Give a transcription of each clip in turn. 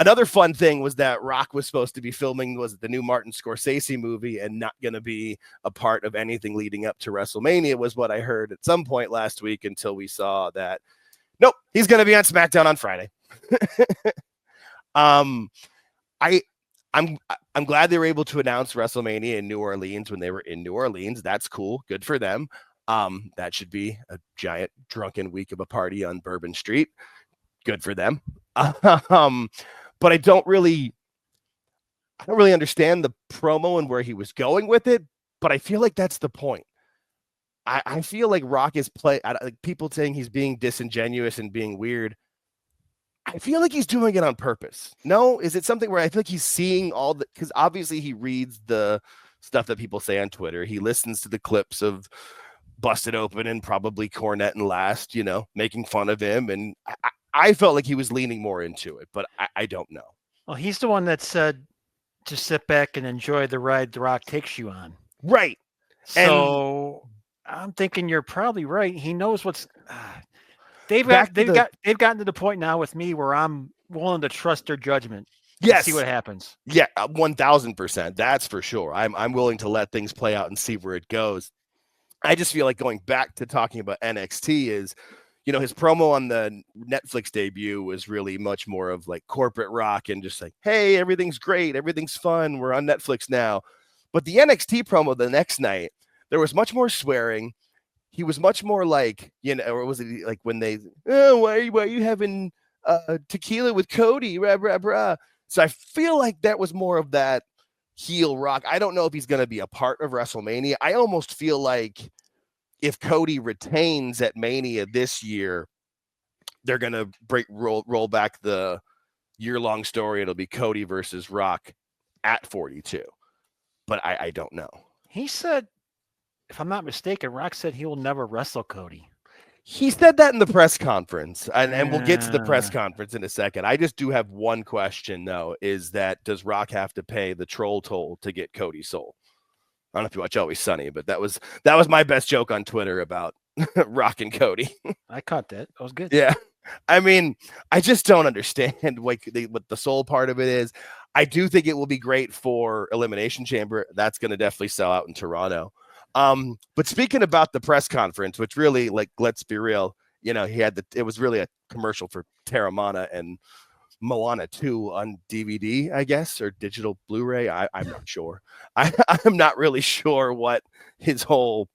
Another fun thing was that Rock was supposed to be filming the new Martin Scorsese movie and not going to be a part of anything leading up to WrestleMania was what I heard at some point last week until we saw that. Nope, he's going to be on SmackDown on Friday. I'm glad they were able to announce WrestleMania in New Orleans when they were in New Orleans. That's cool. Good for them. That should be a giant drunken week of a party on Bourbon Street. Good for them. But I don't really understand the promo and where he was going with it, but I feel like that's the point. I feel like Rock is like people saying he's being disingenuous and being weird. I feel like he's doing it on purpose. No, is it something where I feel like he's seeing because obviously he reads the stuff that people say on Twitter. He listens to the clips of Busted Open and probably Cornette and Last, making fun of him. And I felt like he was leaning more into it, but I don't know. Well, he's the one that said to sit back and enjoy the ride The Rock takes you on. Right. So I'm thinking you're probably right. He knows what's they've gotten to the point now with me where I'm willing to trust their judgment. Yes. See what happens. Yeah, 1,000%. That's for sure. I'm willing to let things play out and see where it goes. I just feel like going back to talking about NXT is, his promo on the Netflix debut was really much more of like corporate Rock and just like, hey, everything's great. Everything's fun. We're on Netflix now. But the NXT promo the next night, there was much more swearing. He was much more like, or was it like when they, why are you having tequila with Cody? Rah, rah, rah. So I feel like that was more of that heel Rock. I don't know if he's going to be a part of WrestleMania. I almost feel like if Cody retains at Mania this year, they're going to roll back the year-long story. It'll be Cody versus Rock at 42. But I don't know. He said, if I'm not mistaken, Rock said he will never wrestle Cody. He said that in the press conference, and we'll get to the press conference in a second. I just do have one question, though, is that does Rock have to pay the troll toll to get Cody's soul? I don't know if you watch Always Sunny, but that was my best joke on Twitter about Rock and Cody. I caught that. That was good. Yeah. I mean, I just don't understand what the soul part of it is. I do think it will be great for Elimination Chamber. That's going to definitely sell out in Toronto. But speaking about the press conference, which really, like, let's be real, it was really a commercial for Terra and Moana 2 on DVD, I guess, or digital Blu-ray. I'm not sure. I'm not really sure what his whole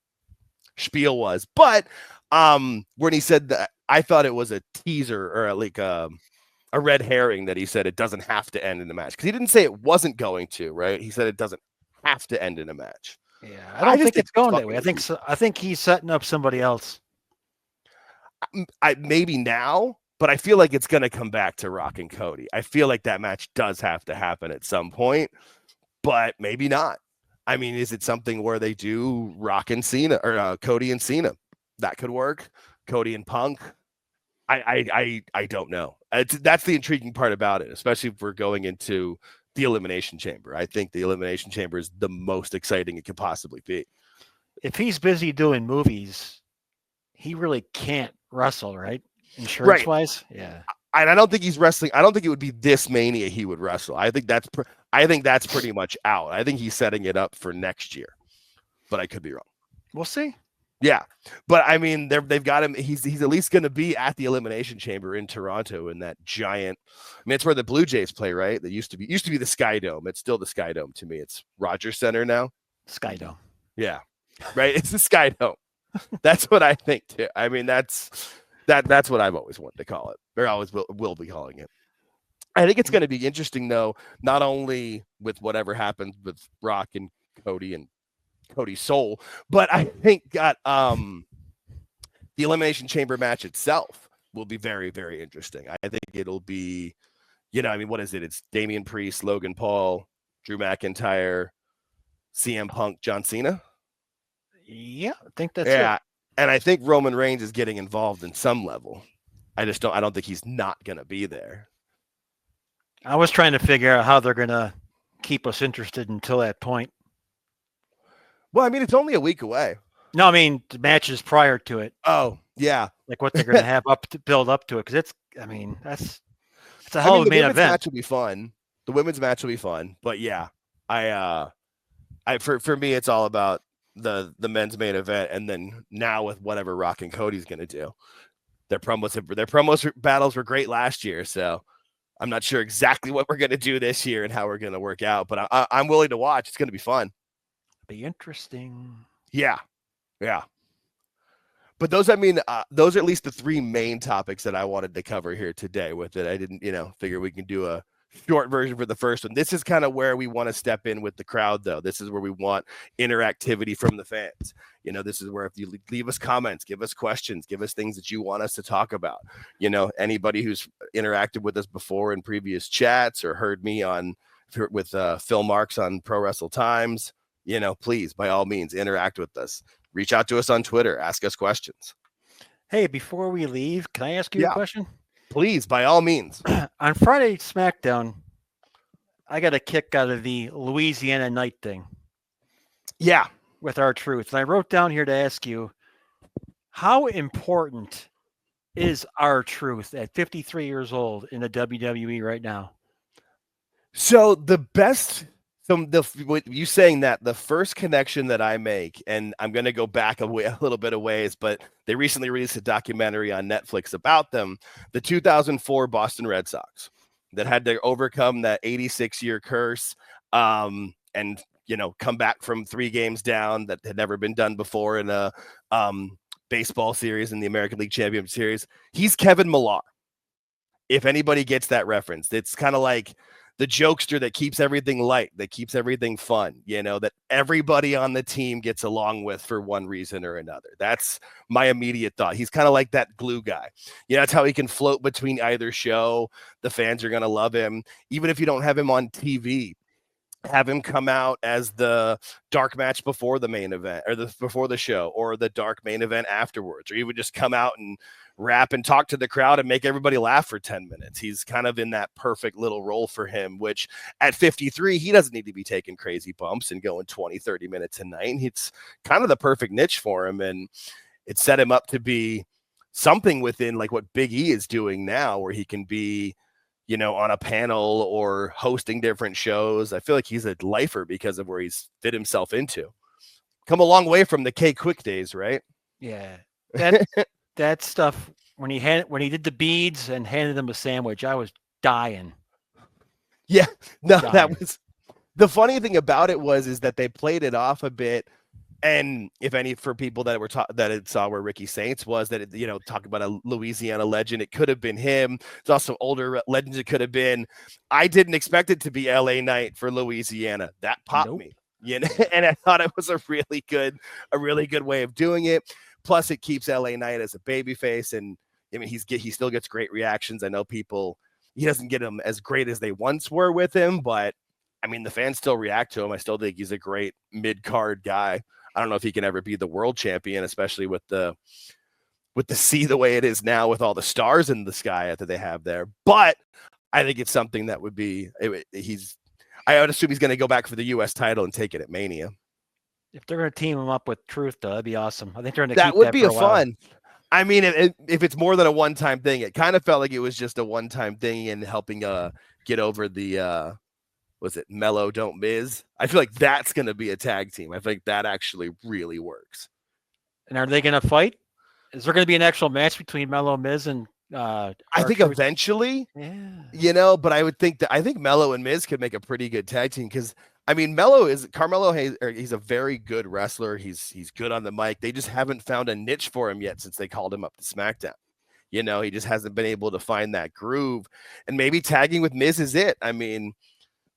spiel was, but when he said that, I thought it was a teaser or like a red herring that he said it doesn't have to end in a match, because he didn't say it wasn't going to, right? He said it doesn't have to end in a match. Yeah, I don't think it's going that way. I think he's setting up somebody else. Maybe now, but I feel like it's going to come back to Rock and Cody. I feel like that match does have to happen at some point, but maybe not. I mean, is it something where they do Rock and Cena or Cody and Cena? That could work. Cody and Punk. I don't know. That's the intriguing part about it, especially if we're going into the Elimination Chamber. I think the Elimination Chamber is the most exciting it could possibly be. If he's busy doing movies, he really can't wrestle, right? Insurance wise, yeah. And I don't think he's wrestling. I don't think it would be this Mania he would wrestle. I think that's pretty much out. I think he's setting it up for next year, but I could be wrong. We'll see. Yeah, but I mean, they've got him. He's at least going to be at the Elimination Chamber in Toronto in that giant. I mean, it's where the Blue Jays play, right? That used to be the Sky Dome. It's still the Sky Dome to me. It's Rogers Center now. Sky Dome. Yeah, right. It's the Sky Dome. That's what I think too. I mean, that's what I've always wanted to call it. Or always will be calling it. I think it's going to be interesting, though, not only with whatever happens with Rock and Cody and Cody's soul, but I think the Elimination Chamber match itself will be very, very interesting. I think it'll be, I mean, what is it? It's Damian Priest, Logan Paul, Drew McIntyre, CM Punk, John Cena. Yeah, I think that's it. And I think Roman Reigns is getting involved in some level. I don't think he's not going to be there. I was trying to figure out how they're going to keep us interested until that point. Well, I mean, it's only a week away. No, I mean, the matches prior to it. Oh, yeah. Like what they're going to have build up to it. Because It's a hell of a main event. The women's event. match will be fun. The women's match will be fun. But yeah, for me, it's all about the men's main event, and then now with whatever Rock and Cody's going to do. Their promos battles were great last year, so I'm not sure exactly what we're going to do this year and how we're going to work out, but I'm willing to watch. It's going to be fun. Be interesting. Yeah. But those are at least the three main topics that I wanted to cover here today with it. I didn't, figure we can do a short version for the first one. This is kind of where we want to step in with the crowd, though. This is where we want interactivity from the fans. This is where if you leave us comments, give us questions, give us things that you want us to talk about. Anybody who's interacted with us before in previous chats or heard me with Phil Marks on Pro Wrestle Times, please, by all means, interact with us. Reach out to us on Twitter. Ask us questions. Hey, before we leave, can I ask you a question? Please, by all means. On Friday SmackDown, I got a kick out of the Louisiana night thing. Yeah. With R-Truth. And I wrote down here to ask you, how important is R-Truth at 53 years old in the WWE right now? So you saying that, the first connection that I make, and I'm going to go back a little bit of ways, but they recently released a documentary on Netflix about them, the 2004 Boston Red Sox that had to overcome that 86-year curse and, come back from 3 games down that had never been done before in a baseball series in the American League Championship Series. He's Kevin Millar. If anybody gets that reference, it's kind of like the jokester that keeps everything light, that keeps everything fun, that everybody on the team gets along with for one reason or another. That's my immediate thought. He's kind of like that glue guy. That's how he can float between either show. The fans are going to love him. Even if you don't have him on TV, have him come out as the dark match before the main event or before the show, or the dark main event afterwards, or even just come out and rap and talk to the crowd and make everybody laugh for 10 minutes. He's kind of in that perfect little role for him, which at 53, he doesn't need to be taking crazy bumps and going 20-30 minutes a night. It's kind of the perfect niche for him, and it set him up to be something within like what Big E is doing now, where he can be on a panel or hosting different shows. I feel like he's a lifer because of where he's fit himself into. Come a long way from the K-Quick days, right? Yeah. That stuff, when he did the beads and handed them a sandwich, I was dying. Yeah. No, that was the funny thing about it is that they played it off a bit. And if any, for people that saw where Ricky Saints was, that talk about a Louisiana legend, it could have been him. There's also older legends it could have been. I didn't expect it to be LA Knight for Louisiana. That popped me, and I thought it was a really good way of doing it. Plus, it keeps LA Knight as a babyface, and I mean he still gets great reactions. I know he doesn't get them as great as they once were with him, but I mean the fans still react to him. I still think he's a great mid-card guy. I don't know if he can ever be the world champion, especially with the sea the way it is now with all the stars in the sky that they have there. But I think it's something that would be I would assume he's going to go back for the U.S. title and take it at Mania. If they're going to team him up with Truth, though, that'd be awesome. I think they're going to that would be a fun. I mean, if it's more than a one-time thing, it kind of felt like it was just a one-time thing and helping get over the was it Mello Don't Miz? I feel like that's going to be a tag team. I think that actually really works. And are they going to fight? Is there going to be an actual match between Mello and Miz and I think eventually, but I think Mello and Miz could make a pretty good tag team because I mean, Carmelo he's a very good wrestler. He's good on the mic. They just haven't found a niche for him yet since they called him up to SmackDown. He just hasn't been able to find that groove, and maybe tagging with Miz is it. I mean,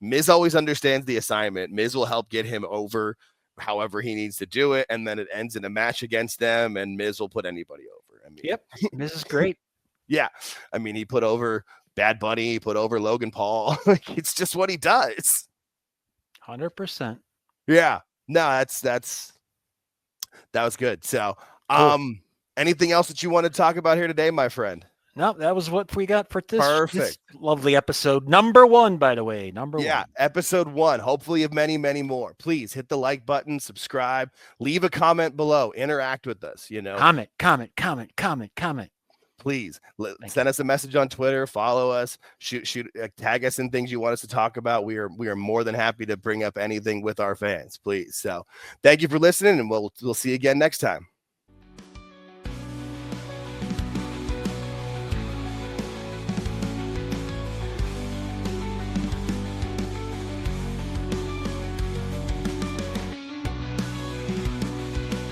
Miz always understands the assignment. Miz will help get him over however he needs to do it, and then it ends in a match against them, and Miz will put anybody over. I mean, yep, Miz is great. Yeah, I mean, he put over Bad Bunny, he put over Logan Paul. It's just what he does. 100%. Yeah, no, that was good. So, cool. Anything else that you want to talk about here today, my friend? No, that was what we got for this lovely episode. Number 1, by the way. Number 1. Yeah, episode 1. Hopefully of many, many more. Please hit the like button, subscribe, leave a comment below, interact with us, Comment. please send us a message on Twitter, follow us, shoot, tag us in things you want us to talk about. We are more than happy to bring up anything with our fans, please. So thank you for listening, and we'll see you again next time.